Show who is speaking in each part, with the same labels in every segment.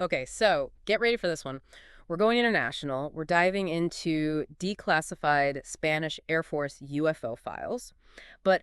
Speaker 1: Okay, so get ready for this one. We're going international. We're diving into declassified Spanish Air Force UFO files. But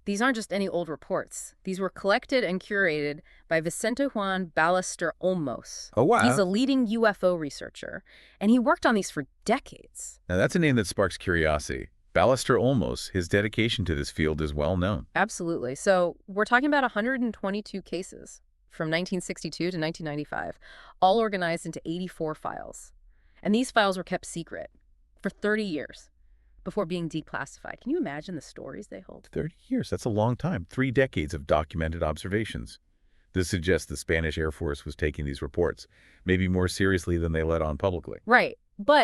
Speaker 1: these aren't just any old reports. These were collected and curated by Vicente-Juan Ballester Olmos.
Speaker 2: Oh,
Speaker 1: He's
Speaker 2: wow.
Speaker 1: a leading UFO researcher, and he worked on these for decades.
Speaker 2: Now, that's a name that sparks curiosity. Ballester Olmos, his dedication to this field is well known.
Speaker 1: Absolutely. So we're talking about 122 cases from 1962 to 1995, all organized into 84 files. And these files were kept secret for 30 years before being declassified. Can you imagine the stories they hold?
Speaker 2: 30 years, that's a long time. 3 decades of documented observations. This suggests the Spanish Air Force was taking these reports, maybe more seriously than they let on publicly.
Speaker 1: Right.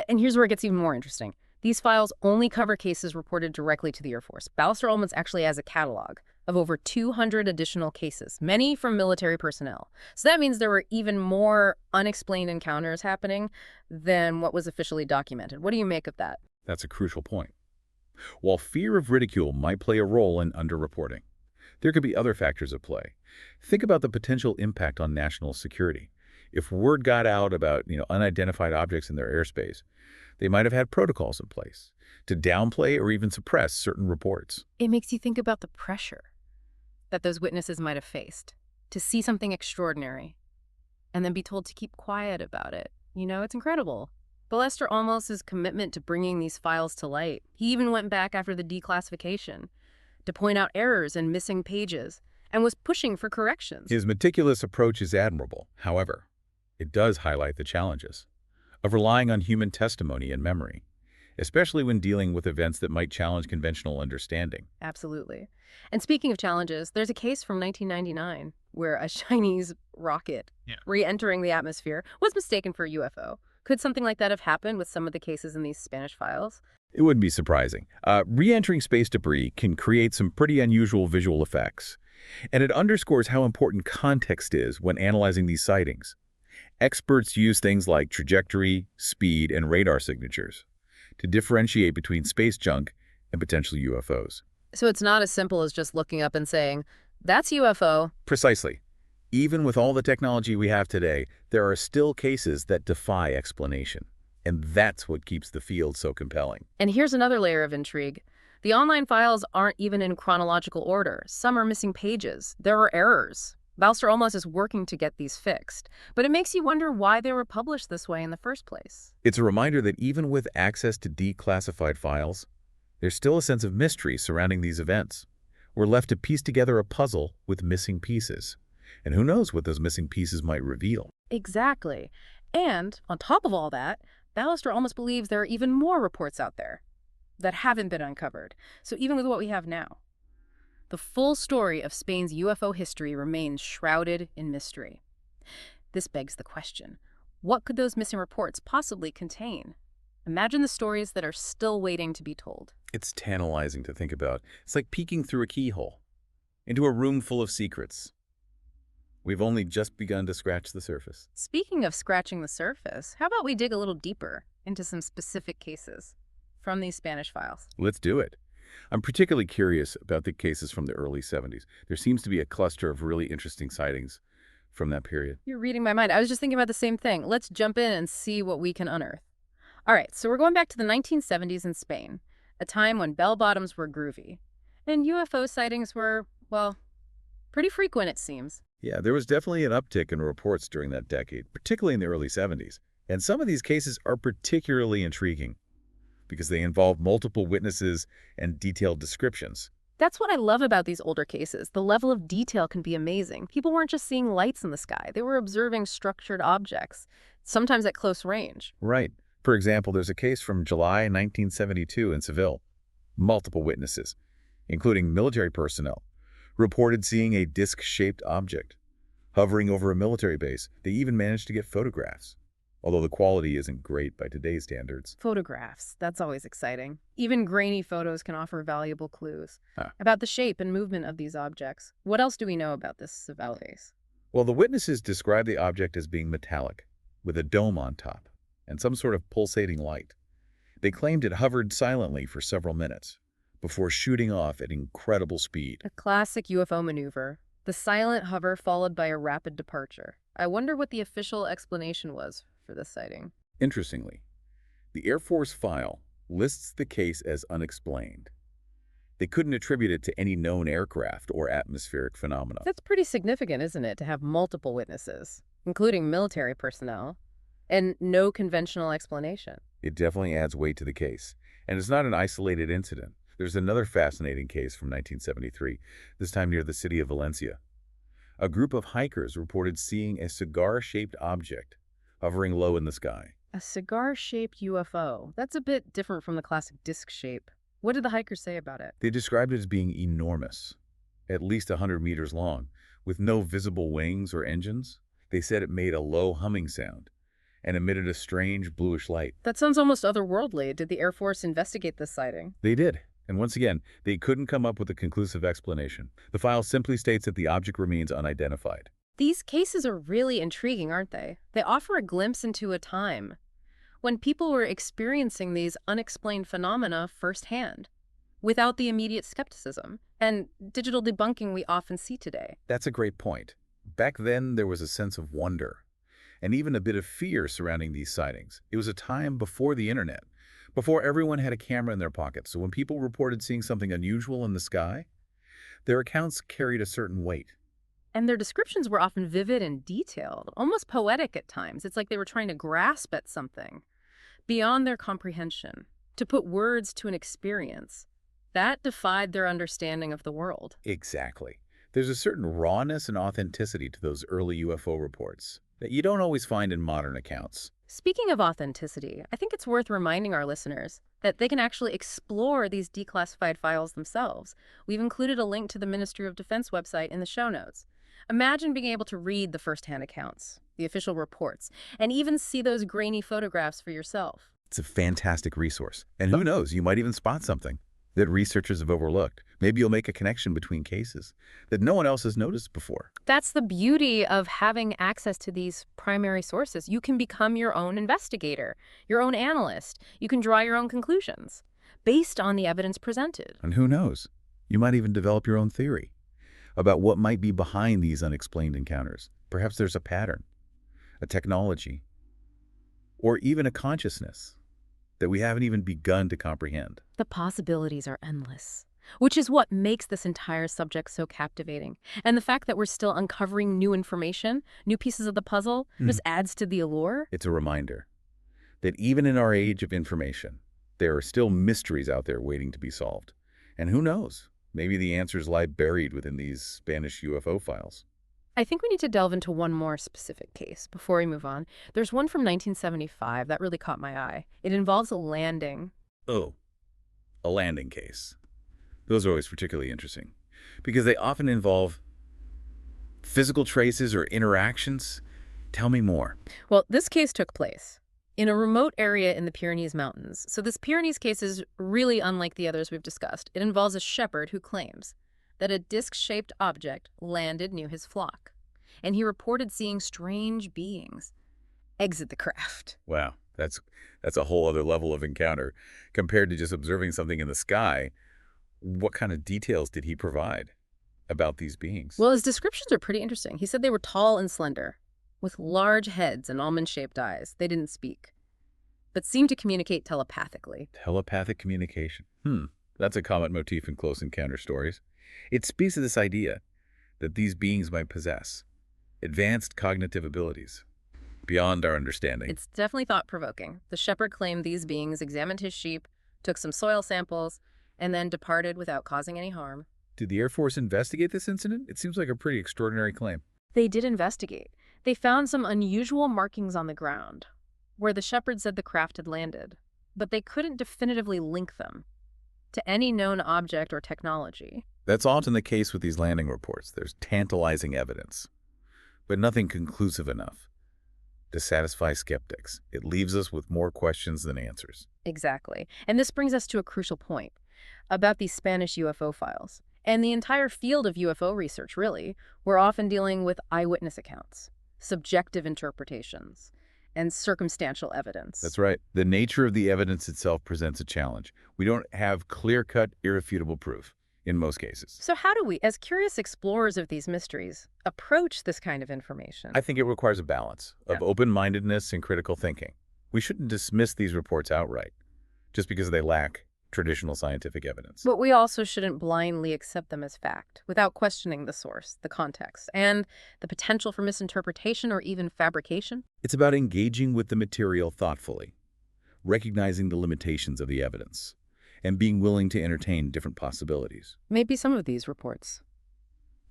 Speaker 1: And here's where it gets even more interesting. These files only cover cases reported directly to the Air Force. Ballester Olmos actually has a catalog of over 200 additional cases, many from military personnel. So that means there were even more unexplained encounters happening than what was officially documented. What do you make of that?
Speaker 2: That's a crucial point. While fear of ridicule might play a role in underreporting, there could be other factors at play. Think about the potential impact on national security. If word got out about, unidentified objects in their airspace, they might have had protocols in place to downplay or even suppress certain reports.
Speaker 1: It makes you think about the pressure that those witnesses might have faced to see something extraordinary and then be told to keep quiet about it. It's incredible. Ballester Olmos' commitment to bringing these files to light. He even went back after the declassification to point out errors and missing pages and was pushing for corrections.
Speaker 2: His meticulous approach is admirable. However, it does highlight the challenges of relying on human testimony and memory, especially when dealing with events that might challenge conventional understanding.
Speaker 1: Absolutely. And speaking of challenges, there's a case from 1999 where a Chinese rocket re-entering the atmosphere was mistaken for a UFO. Could something like that have happened with some of the cases in these Spanish files?
Speaker 2: It wouldn't be surprising. Re-entering space debris can create some pretty unusual visual effects, and it underscores how important context is when analyzing these sightings. Experts use things like trajectory, speed, and radar signatures to differentiate between space junk and potential UFOs.
Speaker 1: So it's not as simple as just looking up and saying, that's UFO.
Speaker 2: Precisely. Even with all the technology we have today, there are still cases that defy explanation. And that's what keeps the field so compelling.
Speaker 1: And here's another layer of intrigue. The online files aren't even in chronological order. Some are missing pages. There are errors. Ballester Olmos is working to get these fixed. But it makes you wonder why they were published this way in the first place.
Speaker 2: It's a reminder that even with access to declassified files, there's still a sense of mystery surrounding these events. We're left to piece together a puzzle with missing pieces. And who knows what those missing pieces might reveal.
Speaker 1: Exactly. And on top of all that, Ballester Olmos believes there are even more reports out there that haven't been uncovered. So even with what we have now, the full story of Spain's UFO history remains shrouded in mystery. This begs the question, what could those missing reports possibly contain? Imagine the stories that are still waiting to be told.
Speaker 2: It's tantalizing to think about. It's like peeking through a keyhole into a room full of secrets. We've only just begun to scratch the surface.
Speaker 1: Speaking of scratching the surface, how about we dig a little deeper into some specific cases from these Spanish files?
Speaker 2: Let's do it. I'm particularly curious about the cases from the early 70s. There seems to be a cluster of really interesting sightings from that period.
Speaker 1: You're reading my mind. I was just thinking about the same thing. Let's jump in and see what we can unearth. All right, so we're going back to the 1970s in Spain, a time when bell-bottoms were groovy, and UFO sightings were, well, pretty frequent, it seems.
Speaker 2: Yeah, there was definitely an uptick in reports during that decade, particularly in the early 70s. And some of these cases are particularly intriguing because they involve multiple witnesses and detailed descriptions.
Speaker 1: That's what I love about these older cases. The level of detail can be amazing. People weren't just seeing lights in the sky. They were observing structured objects, sometimes at close range.
Speaker 2: Right. For example, there's a case from July 1972 in Seville. Multiple witnesses, including military personnel, reported seeing a disc-shaped object hovering over a military base. They even managed to get photographs, although the quality isn't great by today's standards.
Speaker 1: Photographs, that's always exciting. Even grainy photos can offer valuable clues
Speaker 2: Huh.
Speaker 1: about the shape and movement of these objects. What else do we know about this Seville vase?
Speaker 2: Well, the witnesses described the object as being metallic, with a dome on top, and some sort of pulsating light. They claimed it hovered silently for several minutes, before shooting off at incredible speed.
Speaker 1: A classic UFO maneuver. The silent hover followed by a rapid departure. I wonder what the official explanation was for this sighting.
Speaker 2: Interestingly, the Air Force file lists the case as unexplained. They couldn't attribute it to any known aircraft or atmospheric phenomena.
Speaker 1: That's pretty significant, isn't it, to have multiple witnesses, including military personnel, and no conventional explanation.
Speaker 2: It definitely adds weight to the case. And it's not an isolated incident. There's another fascinating case from 1973, this time near the city of Valencia. A group of hikers reported seeing a cigar-shaped object hovering low in the sky.
Speaker 1: A cigar-shaped UFO. That's a bit different from the classic disc shape. What did the hikers say about it?
Speaker 2: They described it as being enormous, at least 100 meters long, with no visible wings or engines. They said it made a low humming sound and emitted a strange bluish light.
Speaker 1: That sounds almost otherworldly. Did the Air Force investigate this sighting?
Speaker 2: They did. And once again, they couldn't come up with a conclusive explanation. The file simply states that the object remains unidentified.
Speaker 1: These cases are really intriguing, aren't they? They offer a glimpse into a time when people were experiencing these unexplained phenomena firsthand, without the immediate skepticism and digital debunking we often see today.
Speaker 2: That's a great point. Back then, there was a sense of wonder and even a bit of fear surrounding these sightings. It was a time before the internet, before everyone had a camera in their pockets. So when people reported seeing something unusual in the sky, their accounts carried a certain weight.
Speaker 1: And their descriptions were often vivid and detailed, almost poetic at times. It's like they were trying to grasp at something beyond their comprehension, to put words to an experience that defied their understanding of the world.
Speaker 2: Exactly. There's a certain rawness and authenticity to those early UFO reports that you don't always find in modern accounts.
Speaker 1: Speaking of authenticity, I think it's worth reminding our listeners that they can actually explore these declassified files themselves. We've included a link to the Ministry of Defense website in the show notes. Imagine being able to read the first-hand accounts, the official reports, and even see those grainy photographs for yourself.
Speaker 2: It's a fantastic resource. And who knows, you might even spot something that researchers have overlooked. Maybe you'll make a connection between cases that no one else has noticed before.
Speaker 1: That's the beauty of having access to these primary sources. You can become your own investigator, your own analyst. You can draw your own conclusions based on the evidence presented.
Speaker 2: And who knows, you might even develop your own theory about what might be behind these unexplained encounters. Perhaps there's a pattern, a technology, or even a consciousness that we haven't even begun to comprehend.
Speaker 1: The possibilities are endless, which is what makes this entire subject so captivating. And the fact that we're still uncovering new information, new pieces of the puzzle, just adds to the allure.
Speaker 2: It's a reminder that even in our age of information, there are still mysteries out there waiting to be solved. And who knows, maybe the answers lie buried within these Spanish UFO files.
Speaker 1: I think we need to delve into one more specific case before we move on. There's one from 1975 that really caught my eye. It involves a landing.
Speaker 2: Oh, a landing case. Those are always particularly interesting because they often involve physical traces or interactions. Tell me more.
Speaker 1: Well, this case took place in a remote area in the Pyrenees Mountains. So this Pyrenees case is really unlike the others we've discussed. It involves a shepherd who claims that a disc-shaped object landed near his flock, and he reported seeing strange beings exit the craft.
Speaker 2: Wow, that's a whole other level of encounter compared to just observing something in the sky. What kind of details did he provide about these beings?
Speaker 1: Well, his descriptions are pretty interesting. He said they were tall and slender, with large heads and almond-shaped eyes. They didn't speak, but seemed to communicate telepathically.
Speaker 2: Telepathic communication. That's a common motif in close encounter stories. It speaks to this idea that these beings might possess advanced cognitive abilities beyond our understanding.
Speaker 1: It's definitely thought-provoking. The shepherd claimed these beings examined his sheep, took some soil samples, and then departed without causing any harm.
Speaker 2: Did the Air Force investigate this incident? It seems like a pretty extraordinary claim.
Speaker 1: They did investigate. They found some unusual markings on the ground, where the shepherd said the craft had landed, but they couldn't definitively link them to any known object or technology.
Speaker 2: That's often the case with these landing reports. There's tantalizing evidence, but nothing conclusive enough to satisfy skeptics. It leaves us with more questions than answers.
Speaker 1: Exactly. And this brings us to a crucial point about these Spanish UFO files. And the entire field of UFO research, really, we're often dealing with eyewitness accounts, subjective interpretations, and circumstantial evidence.
Speaker 2: That's right. The nature of the evidence itself presents a challenge. We don't have clear-cut, irrefutable proof. in most cases.
Speaker 1: So how do we, as curious explorers of these mysteries, approach this kind of information?
Speaker 2: I think it requires a balance
Speaker 1: Yeah.
Speaker 2: of open-mindedness and critical thinking. We shouldn't dismiss these reports outright, just because they lack traditional scientific evidence.
Speaker 1: But we also shouldn't blindly accept them as fact, without questioning the source, the context, and the potential for misinterpretation or even fabrication.
Speaker 2: It's about engaging with the material thoughtfully, recognizing the limitations of the evidence, and being willing to entertain different possibilities.
Speaker 1: Maybe some of these reports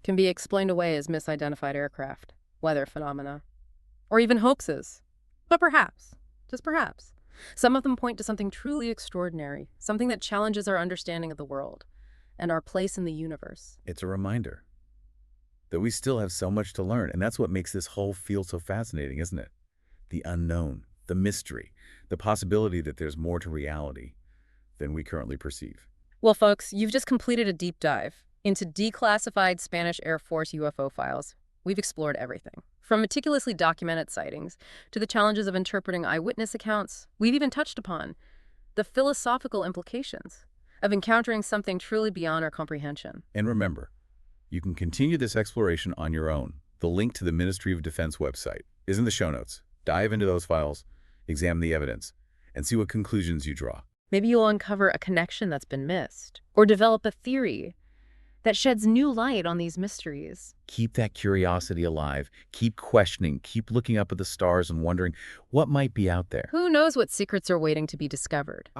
Speaker 1: can be explained away as misidentified aircraft, weather phenomena, or even hoaxes. But perhaps, just perhaps, some of them point to something truly extraordinary, something that challenges our understanding of the world and our place in the universe.
Speaker 2: It's a reminder that we still have so much to learn, and that's what makes this whole field so fascinating, isn't it? The unknown, the mystery, the possibility that there's more to reality than we currently perceive.
Speaker 1: Well, folks, you've just completed a deep dive into declassified Spanish Air Force UFO files. We've explored everything, from meticulously documented sightings to the challenges of interpreting eyewitness accounts. We've even touched upon the philosophical implications of encountering something truly beyond our comprehension.
Speaker 2: And remember, you can continue this exploration on your own. The link to the Ministry of Defense website is in the show notes. Dive into those files, examine the evidence, and see what conclusions you draw.
Speaker 1: Maybe you'll uncover a connection that's been missed, or develop a theory that sheds new light on these mysteries.
Speaker 2: Keep that curiosity alive. Keep questioning. Keep looking up at the stars and wondering what might be out there.
Speaker 1: Who knows what secrets are waiting to be discovered?